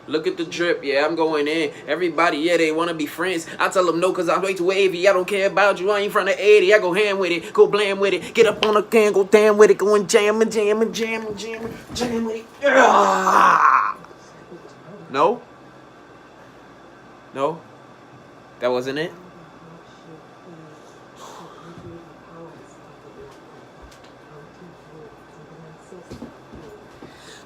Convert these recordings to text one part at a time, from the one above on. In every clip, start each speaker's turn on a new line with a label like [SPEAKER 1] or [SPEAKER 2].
[SPEAKER 1] Look at the drip, yeah, I'm going in. Everybody, yeah, they want to be friends. I tell them no because I'm way too wavy. I don't care about you, I ain't from the 80. I go ham with it, go blam with it. Get up on the can, go damn with it. Go and jam with it. Ah! No? No? That wasn't it?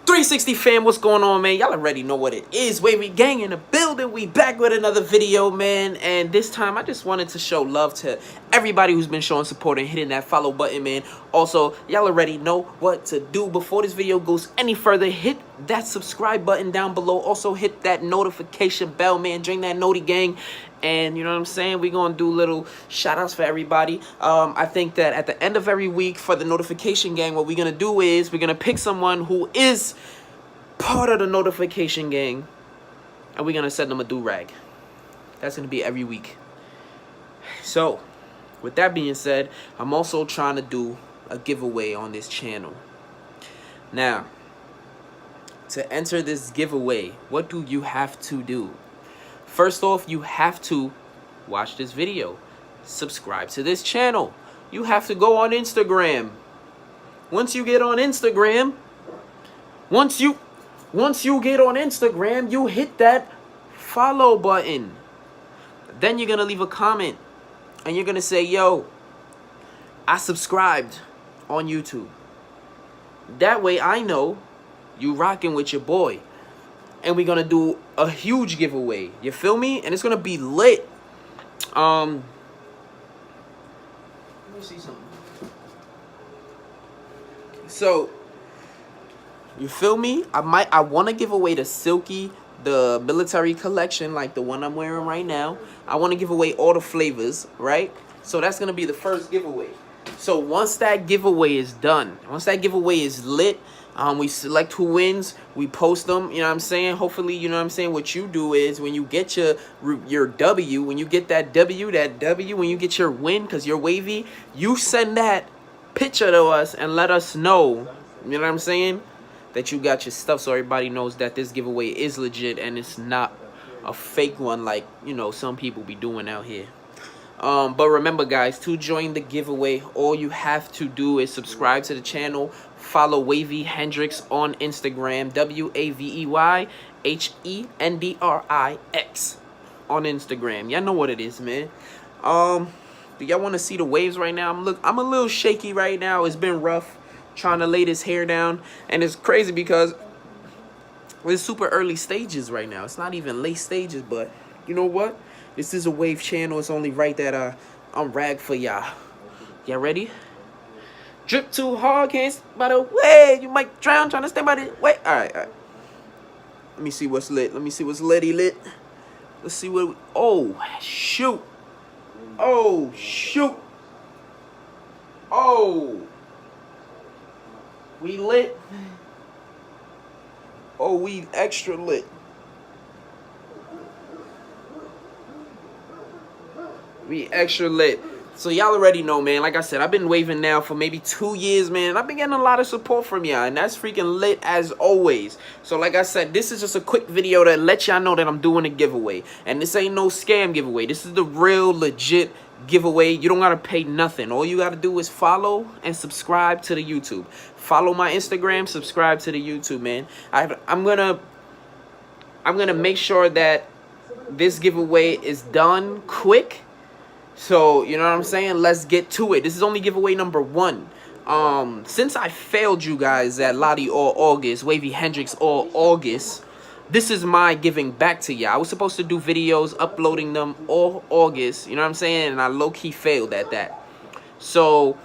[SPEAKER 1] 360 fam, what's going on, man? Y'all already know what it is. Wavy Gang in the building. We back with another video, man. And this time, I just wanted to show love to everybody who's been showing support and hitting that follow button, man. Also, y'all already know what to do. Before this video goes any further, hit that subscribe button down below. Also, hit that notification bell, man. Join that Noti Gang. And you know what I'm saying, we're gonna do little shout outs for everybody. I think that at the end of every week for the notification gang, what we're gonna do is we're gonna pick someone who is part of the notification gang, and we're gonna send them a do-rag. That's gonna be every week. So with that being said, I'm also trying to do a giveaway on this channel. Now, to enter this giveaway, what do you have to do? First off, you have to watch this video, subscribe to this channel. You have to go on Instagram. Once you get on Instagram, once you get on Instagram, you hit that follow button. Then you're gonna leave a comment and you're gonna say, yo, I subscribed on YouTube. That way I know you rocking with your boy. And we're gonna do a huge giveaway. You feel me? And it's gonna be lit. Let me see something. So, you feel me? I wanna give away the Silky, the military collection, like the one I'm wearing right now. I wanna give away all the flavors, right? So that's gonna be the first giveaway. So once that giveaway is done, once that giveaway is lit, we select who wins, we post them, you know what I'm saying? Hopefully, you know what I'm saying, what you do is when you get your W, when you get that W, when you get your win, because you're wavy, you send that picture to us and let us know, you know what I'm saying, that you got your stuff, so everybody knows that this giveaway is legit and it's not a fake one like, you know, some people be doing out here. But remember, guys, to join the giveaway, all you have to do is subscribe to the channel, follow Wavy Hendrix on Instagram, WAVEYHENDRIX on Instagram. Y'all know what it is, man. Do y'all want to see the waves right now? I'm a little shaky right now. It's been rough trying to lay this hair down, and it's crazy because it's super early stages right now. It's not even late stages, but you know what? This is a wave channel. It's only right that I'm rag for y'all. Y'all ready? Drip too hard, can't by the way. You might drown trying to stay by the way. All right. Let me see what's lit. Let me see what's lit. Let's see what. Oh shoot. Oh shoot. Oh. We lit. Oh, we extra lit. We extra lit. So y'all already know, man. Like I said, I've been waving now for maybe 2 years, man. I've been getting a lot of support from y'all, and that's freaking lit as always. So like I said, this is just a quick video to let y'all know that I'm doing a giveaway. And this ain't no scam giveaway. This is the real, legit giveaway. You don't gotta pay nothing. All you gotta do is follow and subscribe to the YouTube. Follow my Instagram, subscribe to the YouTube, man. I'm gonna make sure that this giveaway is done quick. So, you know what I'm saying? Let's get to it. This is only giveaway number 1. Since I failed you guys at Lottie all August, Wavy Hendrix all August, this is my giving back to y'all. I was supposed to do videos, uploading them all August, you know what I'm saying? And I low-key failed at that. So,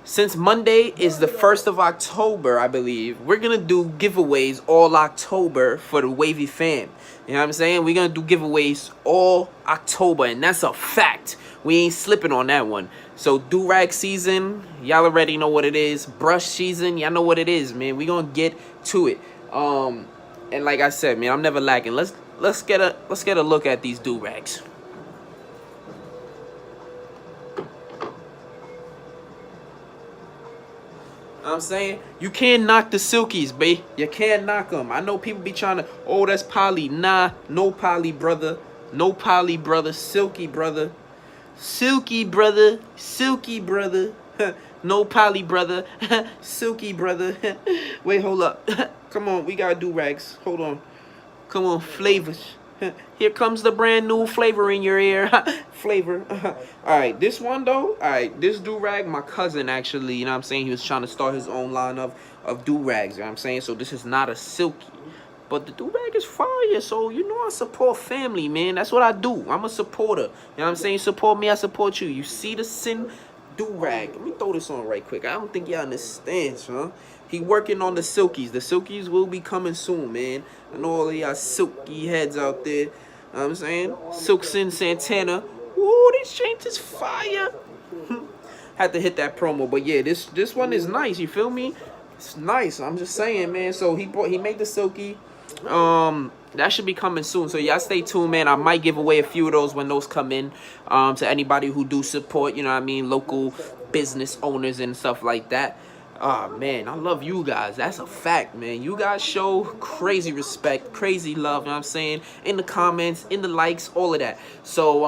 [SPEAKER 1] since Monday is the 1st of October, I believe, we're going to do giveaways all October for the Wavy fam. You know what I'm saying? We're going to do giveaways all October, and that's a fact. We ain't slipping on that one. So, do-rag season, y'all already know what it is. Brush season, y'all know what it is, man. We're going to get to it. And like I said, man, I'm never lacking. Let's get a look at these do-rags. know what I'm saying? You can't knock the Silkies, bae. You can't knock them. I know people be trying to, oh, that's poly. Nah, no poly, brother. No poly, brother. Silky, brother. Silky, brother. Silky, brother. No poly, brother. Silky, brother. Wait, hold up. Come on, we gotta do rags. Hold on. Come on, flavors. Here comes the brand new flavor in your ear. Flavor. Alright, this one though. Alright, this do-rag, my cousin actually, you know what I'm saying? He was trying to start his own line of do-rags, you know what I'm saying? So this is not a Silky. But the do-rag is fire, so you know I support family, man. That's what I do. I'm a supporter. You know what I'm saying? Support me, I support you. You see the sin do-rag. Let me throw this on right quick. I don't think y'all understand, son. He working on the Silkies. The Silkies will be coming soon, man. I know all of y'all silky heads out there. You know what I'm saying? Silk Sin Santana. Ooh, this change is fire. Had to hit that promo. But yeah, this one is nice. You feel me? It's nice. I'm just saying, man. So he made the Silky. That should be coming soon, so y'all stay tuned, man. I might give away a few of those when those come in, to anybody who do support, you know what I mean, local business owners and stuff like that. Oh man, I love you guys. That's a fact, man. You guys show crazy respect, crazy love, you know what I'm saying, in the comments, in the likes, all of that. So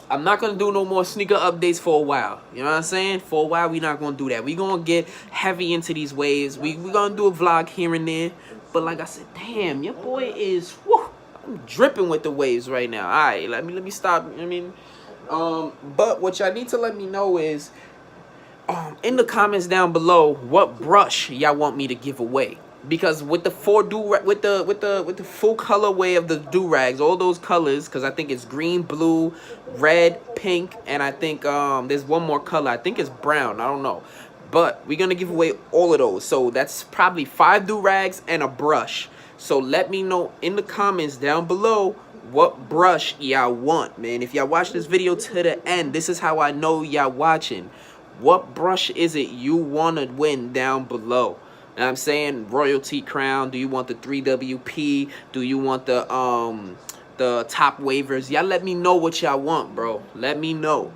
[SPEAKER 1] I'm not gonna do no more sneaker updates for a while. You know what I'm saying? For a while, we're not gonna do that. We're gonna get heavy into these waves. We're gonna do a vlog here and there. But like I said, damn, your boy is, whew, I'm dripping with the waves right now. All right, let me stop. I mean, but what y'all need to let me know is, in the comments down below, what brush y'all want me to give away. Because with the with the full colorway of the do-rags, all those colors, because I think it's green, blue, red, pink, and I think there's one more color. I think it's brown. I don't know. But we're going to give away all of those. So that's probably 5 do-rags and a brush. So let me know in the comments down below what brush y'all want, man. If y'all watch this video to the end, this is how I know y'all watching. What brush is it you want to win down below? You know what I'm saying? Royalty Crown. Do you want the 3WP? Do you want the top wavers? Y'all let me know what y'all want, bro. Let me know.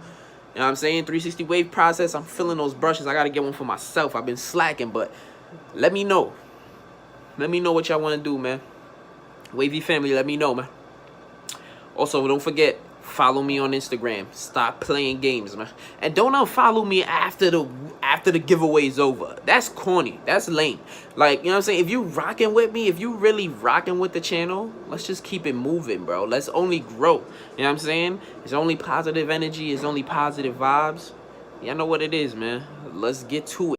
[SPEAKER 1] You know what I'm saying? 360 wave process. I'm feeling those brushes. I got to get one for myself. I've been slacking, but let me know. Let me know what y'all want to do, man. Wavy family, let me know, man. Also, don't forget, follow me on Instagram. Stop playing games, man. And don't unfollow me after the giveaway's over. That's corny. That's lame. Like, you know what I'm saying? If you rocking with me, if you really rocking with the channel, let's just keep it moving, bro. Let's only grow. You know what I'm saying? It's only positive energy. It's only positive vibes. Y'all know what it is, man. Let's get to it.